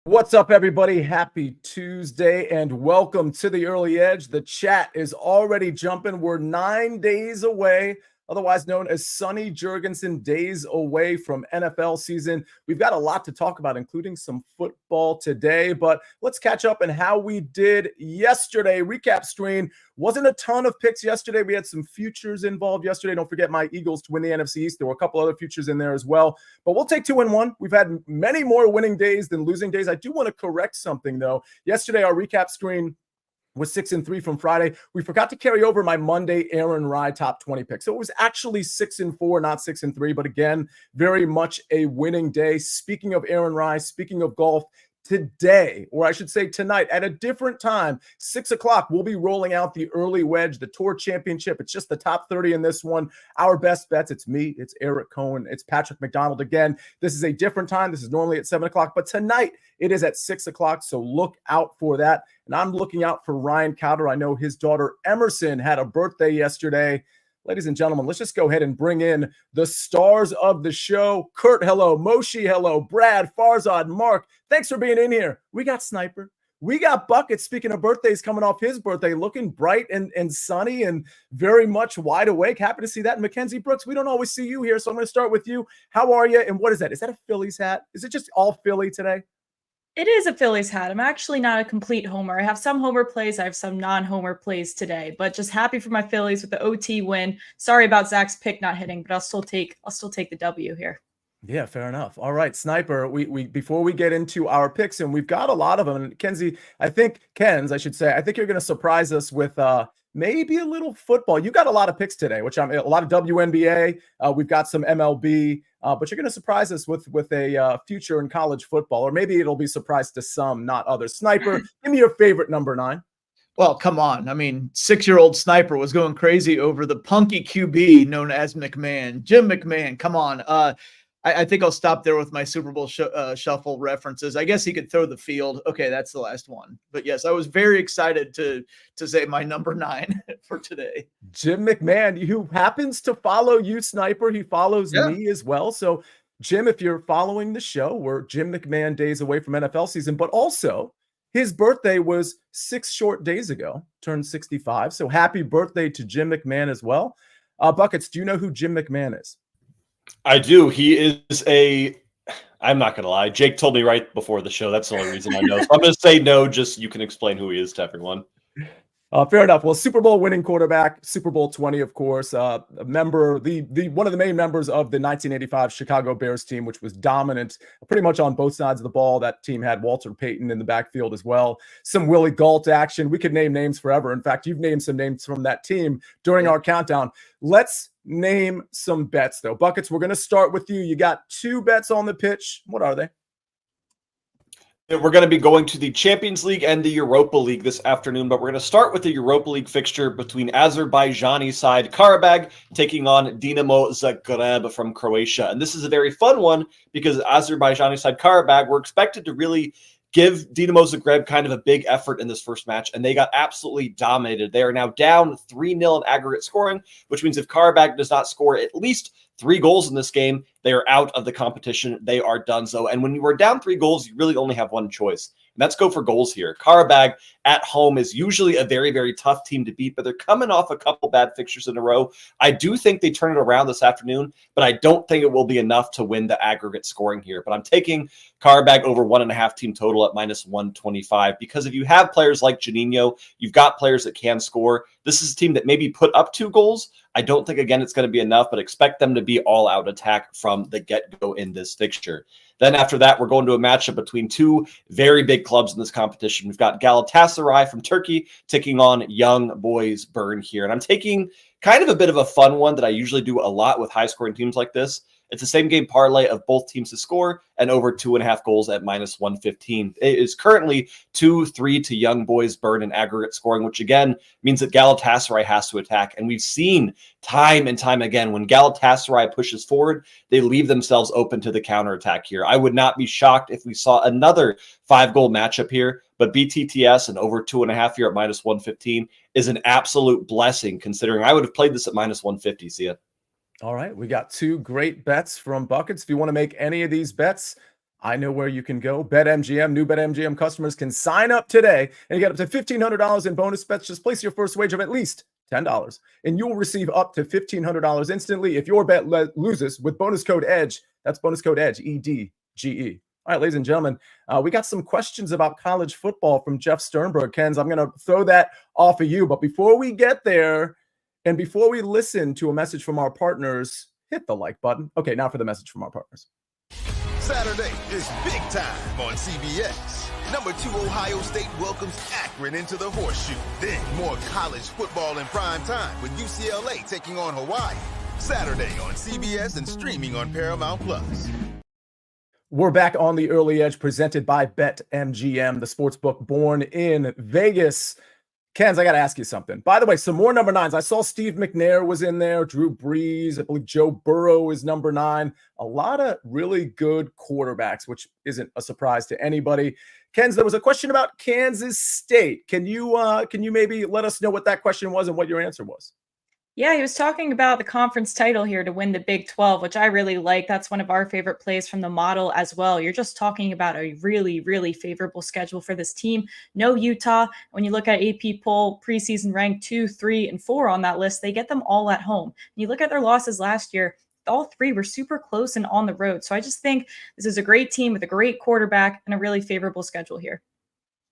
What's up, everybody? Happy Tuesday and welcome to the Early Edge. The chat is already jumping. We're 9 days away, otherwise known as Sonny Jurgensen days away from NFL season. We've got a lot to talk about, including some football today, but let's catch up on how we did yesterday. Recap screen. Wasn't a ton of picks yesterday. We had some futures involved yesterday. Don't forget my Eagles to win the NFC East. There were a couple other futures in there as well, but we'll take 2-1. We've had many more winning days than losing days. I do want to correct something, though. Yesterday, our recap screen was 6-3 from Friday. We forgot to carry over my Monday Aaron Rye top 20 pick. So it was actually 6-4, not 6-3. But again, very much a winning day. Speaking of Aaron Rye, speaking of golf, today, or I should say tonight, at a different time, 6 o'clock, we'll be rolling out the early wedge, the Tour Championship. It's just the top 30 in this one. Our best bets. It's me, it's Eric Cohen, it's Patrick McDonald. Again, this is a different time. This is normally at 7 o'clock, but tonight it is at 6 o'clock. So look out for that. And I'm looking out for Ryan Cowder. I know his daughter Emerson had a birthday yesterday. Ladies and gentlemen, let's just go ahead and bring in the stars of the show. Kurt, hello. Moshi, hello. Brad, Farzad, Mark, thanks for being in here. We got Sniper. We got Bucket, speaking of birthdays, coming off his birthday, looking bright and sunny and very much wide awake. Happy to see that. And Mackenzie Brooks, we don't always see you here, so I'm going to start with you. How are you? And what is that? Is that a Phillies hat? Is it just all Philly today? It is a Phillies hat. I'm actually not a complete homer. I have some homer plays. I have some non-homer plays today, but just happy for my Phillies with the OT win. Sorry about Zach's pick not hitting, but I'll still take the W here. Yeah, fair enough. All right, Sniper, we before we get into our picks, and we've got a lot of them. And Kenzie, I think I should say, I think you're going to surprise us with maybe a little football. You got a lot of picks today, which a lot of WNBA. We've got some MLB, but you're going to surprise us with a future in college football, or maybe it'll be surprise to some, not others. Sniper, give me your favorite number 9. Well, come on. I mean, 6-year-old Sniper was going crazy over the punky QB known as McMahon. Jim McMahon, come on. I think I'll stop there with my Super Bowl shuffle references. I guess he could throw the field. Okay, that's the last one. But yes, I was very excited to say my number 9 for today. Jim McMahon, who happens to follow you, Sniper. He follows me as well. So, Jim, if you're following the show, we're Jim McMahon days away from NFL season, but also his birthday was 6 short days ago, turned 65. So happy birthday to Jim McMahon as well. Buckets, do you know who Jim McMahon is? I do. He is I'm not going to lie. Jake told me right before the show. That's the only reason I know. So I'm going to say no, just you can explain who he is to everyone. Fair enough. Well, Super Bowl winning quarterback, Super Bowl 20, of course, a member, the one of the main members of the 1985 Chicago Bears team, which was dominant pretty much on both sides of the ball. That team had Walter Payton in the backfield as well. Some Willie Gault action. We could name names forever. In fact, you've named some names from that team during our countdown. Let's name some bets, though. Buckets, we're going to start with you. You got 2 bets on the pitch. What are they? We're going to be going to the Champions League and the Europa League this afternoon, but we're going to start with the Europa League fixture between Azerbaijani side Karabag taking on Dinamo Zagreb from Croatia. And this is a very fun one because Azerbaijani side Karabag were expected to really give Dinamo Zagreb kind of a big effort in this first match, and they got absolutely dominated. They are now down 3-0 in aggregate scoring, which means if Karabag does not score at least 3 goals in this game, they are out of the competition. They are done so. And when you are down 3 goals, you really only have one choice. And that's go for goals here. Karabag at home is usually a very, very tough team to beat, but they're coming off a couple bad fixtures in a row. I do think they turn it around this afternoon, but I don't think it will be enough to win the aggregate scoring here. But I'm taking Karabag over 1.5 team total at -125 because if you have players like Juninho, you've got players that can score. This is a team that maybe put up 2 goals. I don't think, again, it's going to be enough, but expect them to be all-out attack from the get-go in this fixture. Then after that, we're going to a matchup between 2 very big clubs in this competition. We've got Galatasaray from Turkey taking on Young Boys Bern here. And I'm taking kind of a bit of a fun one that I usually do a lot with high-scoring teams like this. It's the same game parlay of both teams to score and over 2.5 goals at -115. It is currently 2-3 to Young Boys Bern in aggregate scoring, which again means that Galatasaray has to attack. And we've seen time and time again, when Galatasaray pushes forward, they leave themselves open to the counterattack here. I would not be shocked if we saw another 5-goal matchup here, but BTTS and over 2.5 here at -115 is an absolute blessing, considering I would have played this at -150, Sia. All right, we got 2 great bets from Buckets. If you want to make any of these bets, I know where you can go. BetMGM. New BetMGM customers can sign up today and get up to $1,500 in bonus bets. Just place your first wager of at least $10, and you'll receive up to $1,500 instantly if your bet loses with bonus code EDGE. That's bonus code EDGE, EDGE. All right, ladies and gentlemen, we got some questions about college football from Jeff Sternberg. Kenz, I'm going to throw that off of you. But before we get there, and before we listen to a message from our partners, hit the like button. Okay, now for the message from our partners. Saturday is big time on CBS. Number 2 Ohio State welcomes Akron into the Horseshoe. Then more college football in prime time with UCLA taking on Hawaii. Saturday on CBS and streaming on Paramount+. We're back on the Early Edge presented by BetMGM, the sportsbook born in Vegas. Kenz, I got to ask you something. By the way, some more number 9s. I saw Steve McNair was in there, Drew Brees. I believe Joe Burrow is number 9. A lot of really good quarterbacks, which isn't a surprise to anybody. Kenz, there was a question about Kansas State. Can you maybe let us know what that question was and what your answer was? Yeah, he was talking about the conference title here to win the Big 12, which I really like. That's one of our favorite plays from the model as well. You're just talking about a really, really favorable schedule for this team. No Utah. When you look at AP poll, preseason ranked 2, 3, and 4 on that list, they get them all at home. And you look at their losses last year, all 3 were super close and on the road. So I just think this is a great team with a great quarterback and a really favorable schedule here.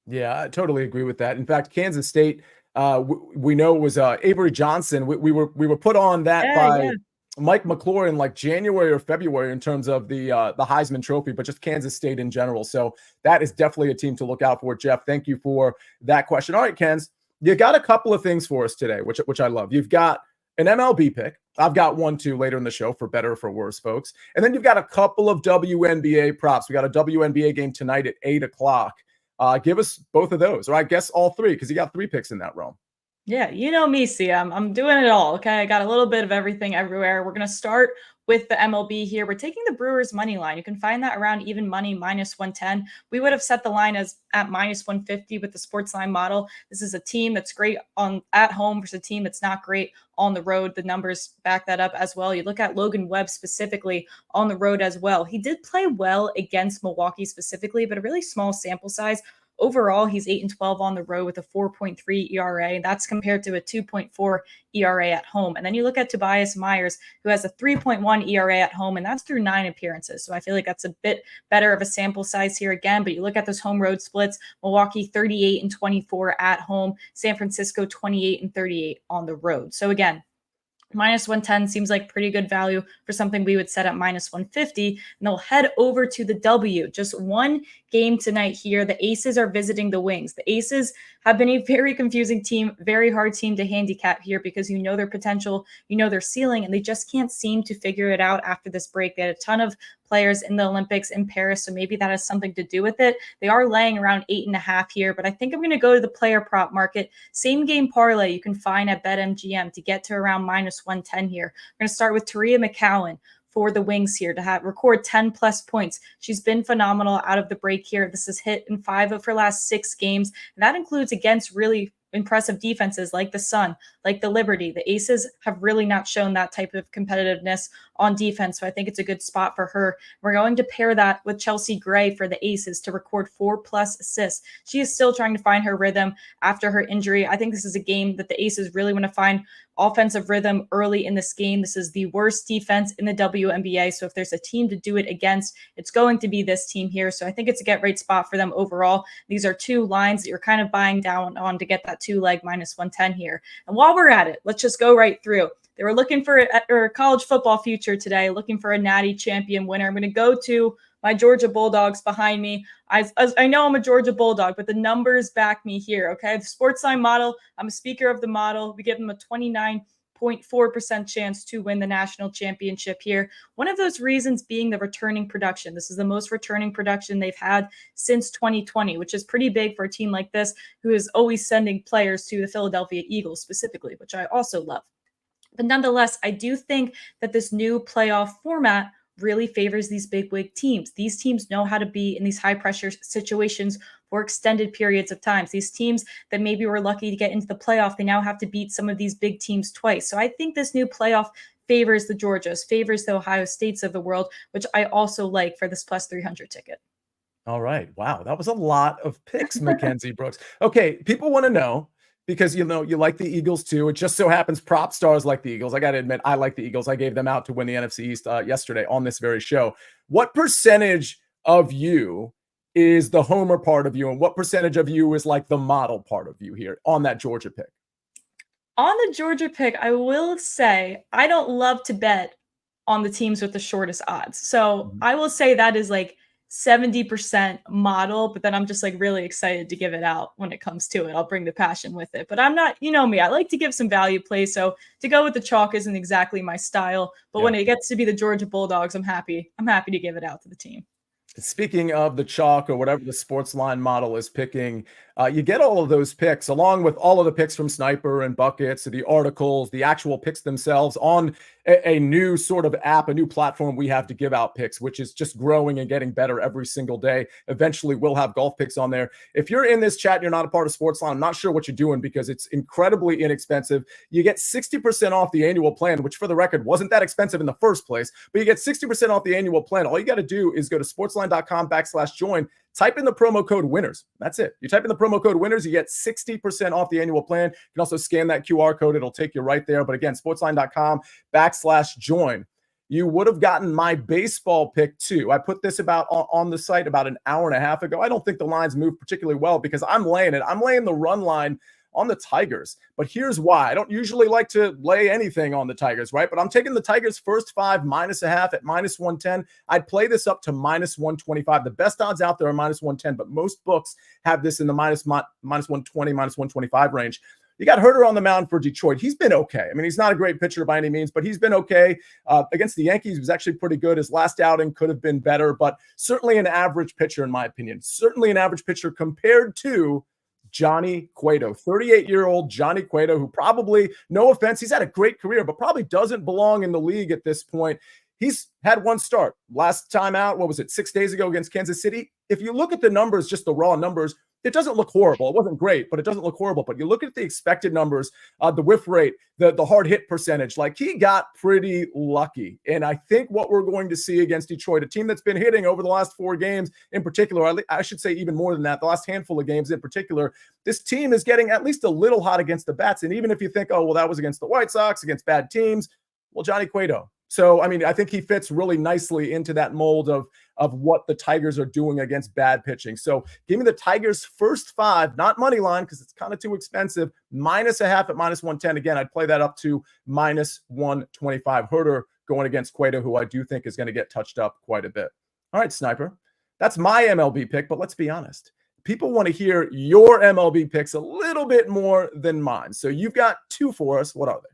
Yeah, I totally agree with that. In fact, Kansas State, we know it was Avery Johnson. We were put on that by Mike McClure in like January or February in terms of the Heisman Trophy, but just Kansas State in general. So that is definitely a team to look out for. Jeff, thank you for that question. All right, Kenz, you got a couple of things for us today, which I love. You've got an MLB pick. I've got one too later in the show for better or for worse, folks. And then you've got a couple of WNBA props. We got a WNBA game tonight at 8:00. Give us both of those, or I guess all 3, because you got 3 picks in that realm. Yeah, you know me, Sia. I'm doing it all. Okay, I got a little bit of everything everywhere. We're gonna start with the MLB here. We're taking the Brewers money line. You can find that around even money -110. We would have set the line as at -150 with the SportsLine model. This is a team that's great on at home versus a team that's not great on the road. The numbers back that up as well. You look at Logan Webb specifically on the road as well. He did play well against Milwaukee specifically, but a really small sample size. Overall, he's 8-12 on the road with a 4.3 ERA. That's compared to a 2.4 ERA at home. And then you look at Tobias Myers, who has a 3.1 ERA at home, and that's through 9 appearances. So I feel like that's a bit better of a sample size here again. But you look at those home road splits: Milwaukee 38-24 at home, San Francisco 28-38 on the road. So again, -110 seems like pretty good value for something we would set at -150. And they'll head over to the W. Just one game tonight here. The Aces are visiting the Wings. The Aces have been a very confusing team, very hard team to handicap here because you know their potential, you know their ceiling, and they just can't seem to figure it out after this break. They had a ton of players in the Olympics in Paris, so maybe that has something to do with it. They are laying around 8.5 here, but I think I'm going to go to the player prop market. Same game parlay you can find at BetMGM to get to around -110 here. We're going to start with Taria McCowan for the Wings here to record 10+ points. She's been phenomenal out of the break here. This has hit in 5 of her last 6 games, and that includes against really impressive defenses like the Sun, like the Liberty. The Aces have really not shown that type of competitiveness on defense, so I think it's a good spot for her. We're going to pair that with Chelsea Gray for the Aces to record 4+ assists. She is still trying to find her rhythm after her injury. I think this is a game that the Aces really want to find offensive rhythm early in this game. This is the worst defense in the WNBA, so if there's a team to do it against, it's going to be this team here. So I think it's a get-right spot for them overall. These are 2 lines that you're kind of buying down on to get that 2-leg -110 here. And while we're at it, let's just go right through. They were looking for a college football future today, looking for a natty champion winner. I'm going to go to my Georgia Bulldogs behind me. I know I'm a Georgia Bulldog, but the numbers back me here, okay? The SportsLine model, I'm a speaker of the model. We give them a 29.4% chance to win the national championship here. One of those reasons being the returning production. This is the most returning production they've had since 2020, which is pretty big for a team like this who is always sending players to the Philadelphia Eagles specifically, which I also love. But nonetheless, I do think that this new playoff format really favors these big wig teams. These teams know how to be in these high pressure situations for extended periods of times. These teams that maybe were lucky to get into the playoff, they now have to beat some of these big teams twice. So I think this new playoff favors the Georgias, favors the Ohio States of the world, which I also like for this plus 300 ticket. All right. Wow. That was a lot of picks, Mackenzie Brooks. Okay. People want to know because, you like the Eagles too. It just so happens prop stars like the Eagles. I got to admit, I like the Eagles. I gave them out to win the NFC East yesterday on this very show. What percentage of you is the homer part of you, and what percentage of you is like the model part of you here on that Georgia pick? On the Georgia pick, I will say I don't love to bet on the teams with the shortest odds. So I will say that is like 70% model, but then I'm just like really excited to give it out when it comes to it. I'll bring the passion with it, but I'm not, you know me, I like to give some value play. So to go with the chalk isn't exactly my style, but when it gets to be the Georgia Bulldogs, I'm happy to give it out to the team. Speaking of the chalk or whatever the SportsLine model is picking, you get all of those picks along with all of the picks from Sniper and Buckets, the articles, the actual picks themselves on a new sort of app, a new platform we have to give out picks, which is just growing and getting better every single day. Eventually, we'll have golf picks on there. If you're in this chat and you're not a part of SportsLine, I'm not sure what you're doing because it's incredibly inexpensive. You get 60% off the annual plan, which for the record wasn't that expensive in the first place, but you get 60% off the annual plan. All you got to do is go to sportsline.com/join. Type in the promo code winners. That's it. You type in the promo code winners, you get 60% off the annual plan. You can also scan that QR code. It'll take you right there. But again, sportsline.com/join. You would have gotten my baseball pick too. I put this about on the site about an hour and a half ago. I don't think the lines moved particularly well because I'm laying it. I'm laying the run line on the Tigers. But here's why. I don't usually like to lay anything on the Tigers, right? But I'm taking the Tigers first 5 -0.5 at -110. I'd play this up to -125. The best odds out there are -110, but most books have this in the -120, -125 range. You got Herter on the mound for Detroit. He's been okay. I mean, he's not a great pitcher by any means, but he's been okay. Against the Yankees, he was actually pretty good. His last outing could have been better, but certainly an average pitcher in my opinion. Certainly an average pitcher compared to Johnny Cueto, 38-year-old Johnny Cueto, who probably, no offense, he's had a great career, but probably doesn't belong in the league at this point. He's had one start. Last time out, 6 days ago against Kansas City? If you look at the numbers, just the raw numbers, it doesn't look horrible. It wasn't great, but it doesn't look horrible. But you look at the expected numbers, the whiff rate, the hard hit percentage, like he got pretty lucky. And I think what we're going to see against Detroit, a team that's been hitting over the last 4 games in particular, I should say even more than that, the last handful of games in particular, this team is getting at least a little hot against the bats. And even if you think, oh, well, that was against the White Sox, against bad teams, well, Johnny Cueto. So, I mean, I think he fits really nicely into that mold of what the Tigers are doing against bad pitching. So give me the Tigers first 5, not money line because it's kind of too expensive, -0.5 at -110. Again, I'd play that up to -125. Herter going against Cueto, who I do think is going to get touched up quite a bit. All right, Sniper. That's my MLB pick, but let's be honest. People want to hear your MLB picks a little bit more than mine. So you've got 2 for us. What are they?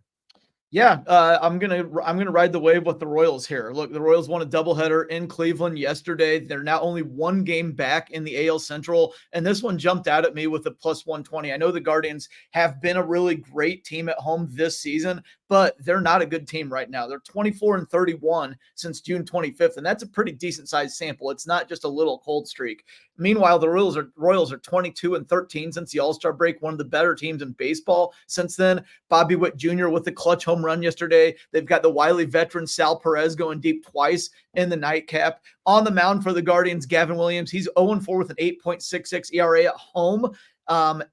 Yeah, I'm gonna ride the wave with the Royals here. Look, the Royals won a doubleheader in Cleveland yesterday. They're now only 1 game back in the AL Central, and this one jumped out at me with a +120. I know the Guardians have been a really great team at home this season, but they're not a good team right now. They're 24-31 since June 25th, and that's a pretty decent sized sample. It's not just a little cold streak. Meanwhile, the Royals are 22-13 since the All-Star break, one of the better teams in baseball since then. Bobby Witt Jr. with the clutch home run yesterday. They've got the wily veteran Sal Perez going deep twice in the nightcap. On the mound for the Guardians, Gavin Williams, he's 0-4 with an 8.66 ERA at home.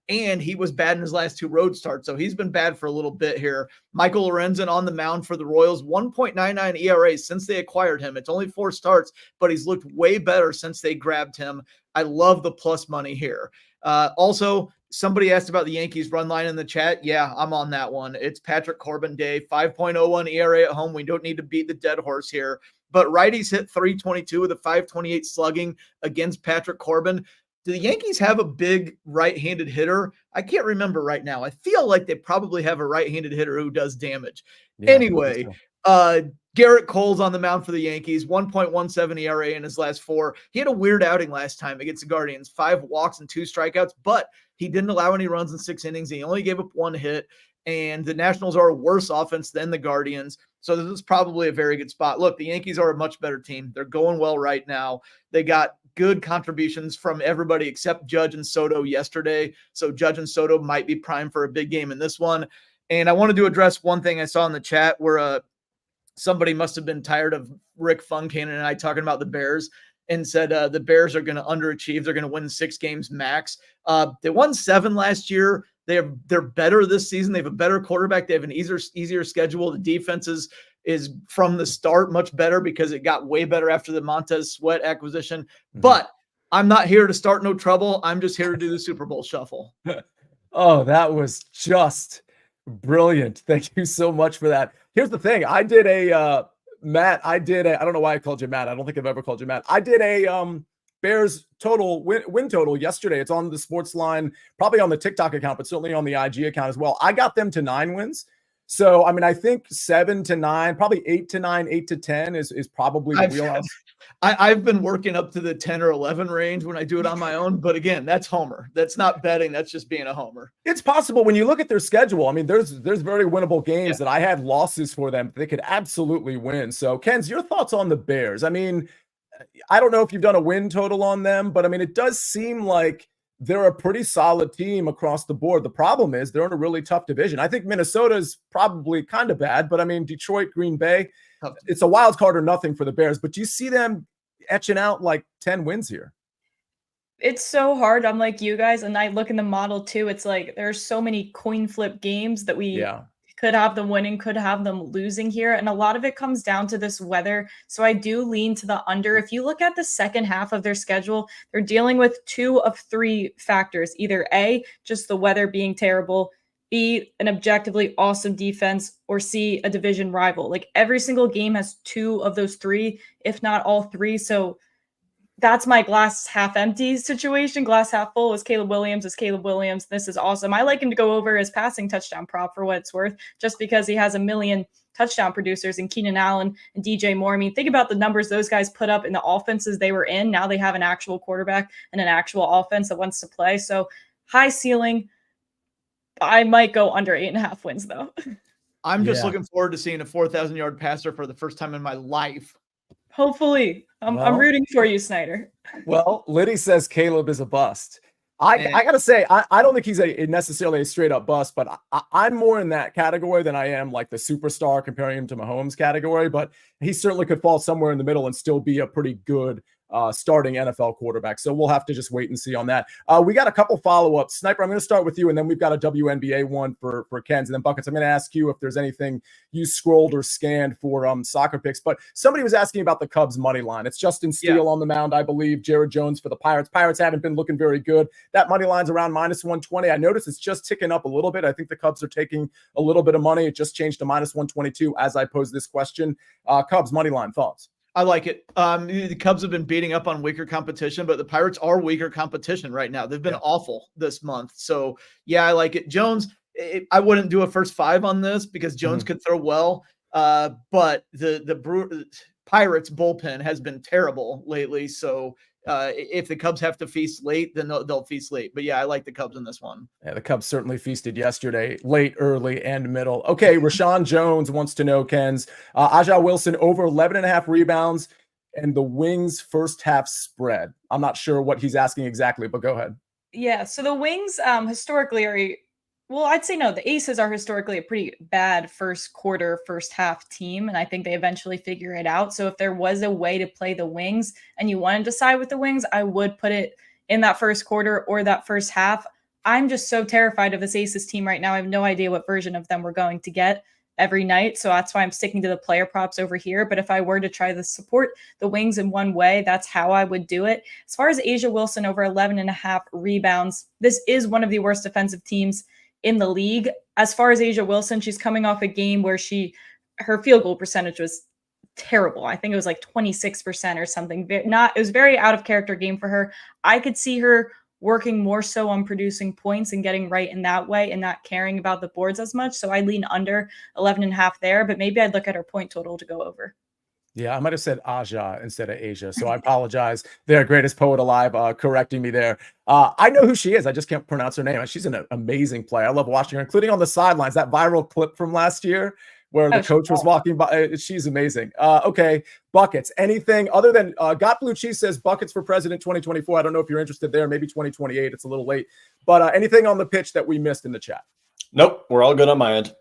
And he was bad in his last 2 road starts, so he's been bad for a little bit here. Michael Lorenzen on the mound for the Royals, 1.99 ERA since they acquired him. It's only 4 starts, but he's looked way better since they grabbed him. I love the plus money here. Also, somebody asked about the Yankees run line in the chat. Yeah, I'm on that one. It's Patrick Corbin Day, 5.01 ERA at home. We don't need to beat the dead horse here. But righties hit 322 with a 528 slugging against Patrick Corbin. Do the Yankees have a big right-handed hitter? I can't remember right now. I feel like they probably have a right-handed hitter who does damage. Yeah, anyway, Garrett Cole's on the mound for the Yankees, 1.17 ERA in his last 4. He had a weird outing last time against the Guardians, 5 walks and 2 strikeouts, but he didn't allow any runs in 6 innings. He only gave up 1 hit, and the Nationals are a worse offense than the Guardians. So this is probably a very good spot. Look, the Yankees are a much better team. They're going well right now. They got good contributions from everybody except Judge and Soto yesterday. So Judge and Soto might be primed for a big game in this one. And I wanted to address one thing I saw in the chat where somebody must have been tired of Rick Funkin and I talking about the Bears and said the Bears are going to underachieve. They're going to win 6 games max. They won 7 last year. They're better this season. They have a better quarterback. They have an easier schedule. The defense is from the start much better because it got way better after the Montez Sweat acquisition. Mm-hmm. But I'm not here to start no trouble. I'm just here to do the Super Bowl shuffle. Oh, that was just brilliant. Thank you so much for that. Here's the thing. I did a Matt, I don't know why I called you Matt. I don't think I've ever called you Matt. I did a Bears total win total yesterday. It's on the SportsLine, probably on the TikTok account, but certainly on the IG account as well. I got them to 9 wins. So, I mean, I think 7 to 9, probably 8 to 9, 8 to 10 is probably the wheelhouse. I've been working up to the 10 or 11 range when I do it on my own. But again, that's homer. That's not betting. That's just being a homer. It's possible when you look at their schedule. I mean, there's very winnable games that I had losses for them. They could absolutely win. So, Ken's, your thoughts on the Bears? I mean, I don't know if you've done a win total on them, but I mean, it does seem like they're a pretty solid team across the board. The problem is they're in a really tough division. I think Minnesota's probably kind of bad, but I mean, Detroit, Green Bay, it's a wild card or nothing for the Bears. But do you see them etching out like 10 wins here? It's so hard. I'm like you guys, and I look in the model too. It's like there's so many coin flip games that we could have them winning, could have them losing here. And a lot of it comes down to this weather. So I do lean to the under. If you look at the second half of their schedule, they're dealing with 2 of 3 factors. Either A, just the weather being terrible, B, an objectively awesome defense, or C, a division rival. Like every single game has 2 of those 3, if not all 3. So that's my glass half empty situation. Glass half full is Caleb Williams. This is awesome. I like him to go over his passing touchdown prop for what it's worth, just because he has a million touchdown producers in Keenan Allen and DJ Moore. I mean, think about the numbers those guys put up in the offenses they were in. Now they have an actual quarterback and an actual offense that wants to play. So high ceiling. I might go under 8.5 wins though. I'm just looking forward to seeing a 4,000-yard passer for the first time in my life. Hopefully. I'm rooting for you, Snyder. Well, Liddy says Caleb is a bust. I got to say, I don't think he's necessarily a straight up bust, but I'm more in that category than I am like the superstar comparing him to Mahomes category, but he certainly could fall somewhere in the middle and still be a pretty good starting NFL quarterback. So we'll have to just wait and see on that. We got a couple follow-ups. Sniper, I'm going to start with you, and then we've got a WNBA one for Ken's. And then Buckets, I'm going to ask you if there's anything you scrolled or scanned for soccer picks. But somebody was asking about the Cubs money line. It's Justin Steele on the mound, I believe. Jared Jones for the Pirates. Pirates haven't been looking very good. That money line's around -120. I noticed it's just ticking up a little bit. I think the Cubs are taking a little bit of money. It just changed to -122 as I pose this question. Cubs money line, thoughts? I like it. The Cubs have been beating up on weaker competition, but the Pirates are weaker competition right now. They've been awful this month. So, yeah, I like it. Jones, I wouldn't do a first 5 on this because Jones could throw well, but the Pirates bullpen has been terrible lately. So if the Cubs have to feast late, then they'll feast late. But, yeah, I like the Cubs in this one. Yeah, the Cubs certainly feasted yesterday, late, early, and middle. Okay, Rashawn Jones wants to know, Ken's, Aja Wilson over 11.5 rebounds and the Wings first half spread. I'm not sure what he's asking exactly, but go ahead. Yeah, so the Wings historically are I'd say no. The Aces are historically a pretty bad first quarter, first half team, and I think they eventually figure it out. So if there was a way to play the Wings and you wanted to side with the Wings, I would put it in that first quarter or that first half. I'm just so terrified of this Aces team right now. I have no idea what version of them we're going to get every night. So that's why I'm sticking to the player props over here. But if I were to try to support the Wings in one way, that's how I would do it. As far as Asia Wilson over 11.5 rebounds, this is one of the worst defensive teams in the league. As far as Asia Wilson, she's coming off a game where her field goal percentage was terrible. I think it was like 26% or something. It was very out of character game for her. I could see her working more so on producing points and getting right in that way and not caring about the boards as much. So I lean under 11.5 there, but maybe I'd look at her point total to go over. Yeah, I might have said Aja instead of Asia, so I apologize. Their greatest poet alive correcting me there. I know who she is. I just can't pronounce her name. She's an amazing player. I love watching her, including on the sidelines. That viral clip from last year where the coach was walking by. She's amazing. Okay, Buckets. Anything other than Got Blue Cheese says Buckets for President 2024. I don't know if you're interested there. Maybe 2028. It's a little late. But anything on the pitch that we missed in the chat? Nope, we're all good on my end.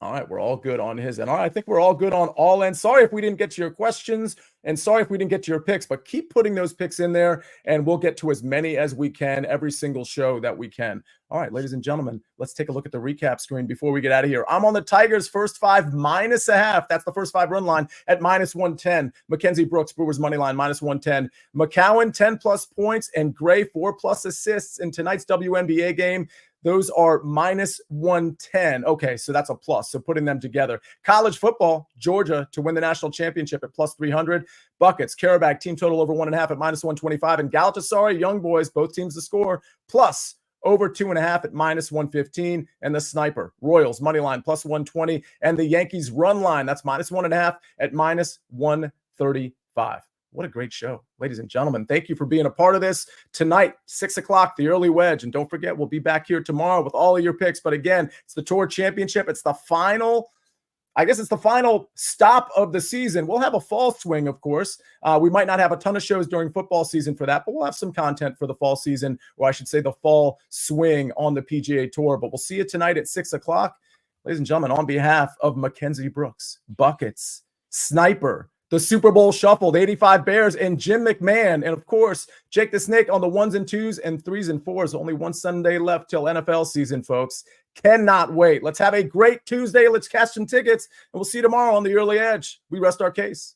All right, we're all good on his end. All right, I think we're all good on all ends. Sorry if we didn't get to your questions, and sorry if we didn't get to your picks, but keep putting those picks in there, and we'll get to as many as we can every single show that we can. All right, ladies and gentlemen, let's take a look at the recap screen before we get out of here. I'm on the Tigers first 5 -0.5. That's the first 5 run line at -110. Mackenzie Brooks, Brewers money line -110. McCowan 10+ points and Gray 4+ assists in tonight's WNBA game. Those are -110. Okay, so that's a plus. So putting them together. College football, Georgia to win the national championship at +300. Buckets, Karabag, team total over 1.5 at -125. And Galatasaray, Young Boys, both teams to score, plus over 2.5 at -115. And the Sniper, Royals, money line +120. And the Yankees run line, that's -1.5 at -135. What a great show, ladies and gentlemen. Thank you for being a part of this. Tonight, 6 o'clock, the early wedge. And don't forget, we'll be back here tomorrow with all of your picks. But again, it's the Tour Championship. It's the final, I guess it's the final stop of the season. We'll have a fall swing, of course. We might not have a ton of shows during football season for that, but we'll have some content for the fall season, or I should say the fall swing on the PGA Tour. But we'll see you tonight at 6 o'clock. Ladies and gentlemen, on behalf of Mackenzie Brooks, Buckets, Sniper, the Super Bowl Shuffle, the 85 Bears, and Jim McMahon. And of course, Jake the Snake on the 1s and 2s and 3s and 4s. Only one Sunday left till NFL season, folks. Cannot wait. Let's have a great Tuesday. Let's cash some tickets, and we'll see you tomorrow on the Early Edge. We rest our case.